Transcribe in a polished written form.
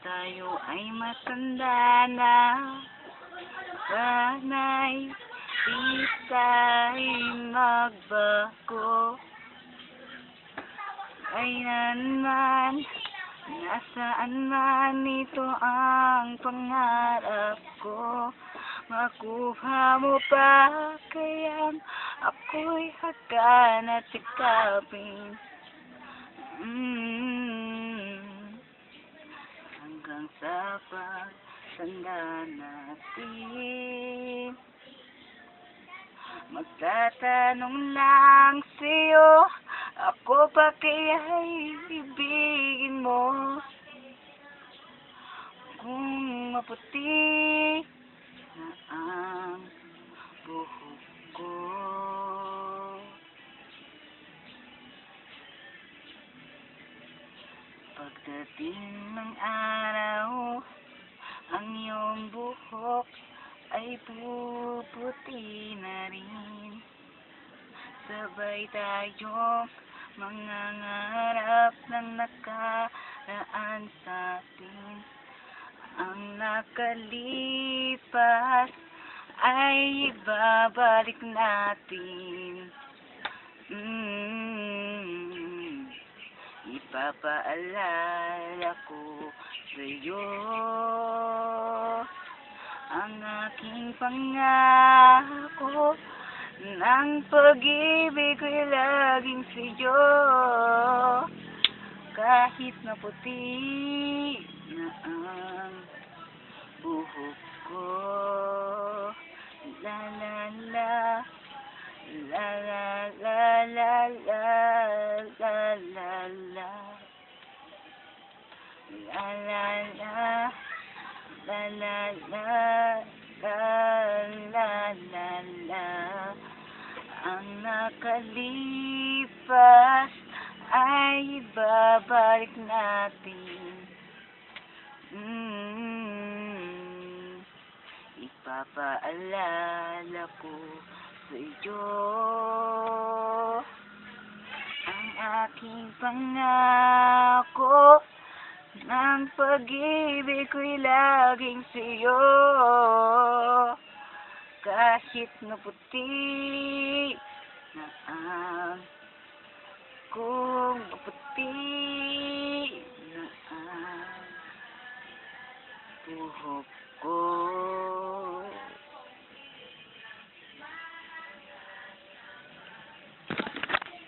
tayo ay matanda na, sana'y di tayo magbago. Kailanman, nasaan man ito ang pangarap ko, makuha mo pa kayang ako'y hagan at sikapin. Hanggang sa pagtanda natin, magtatanong lang sa'yo, ako pa kaya'y ibigin mo? Kung maputi na ang buhok ko, pagdating ng araw, ang iyong buhok ay puputi na rin. Sabay tayong mangangarap ng nakaraan sa'tin. Ang nakalipas ay ibabalik natin. Ipapaalala ko sa'yo ang aking pangako ng pag-ibig ko'y laging sa'yo. Kahit maputi na ang buhok ko, la la la, la la la la la, la la la, la la la, la la la, la la la. Ang nakalipas ay ibabalik natin. Ipapaalala ko sa'yo ang aking pangako ng pag-ibig ko'y laging sa'yo. Kahit maputi na ang, kung maputi na ang buhok ko.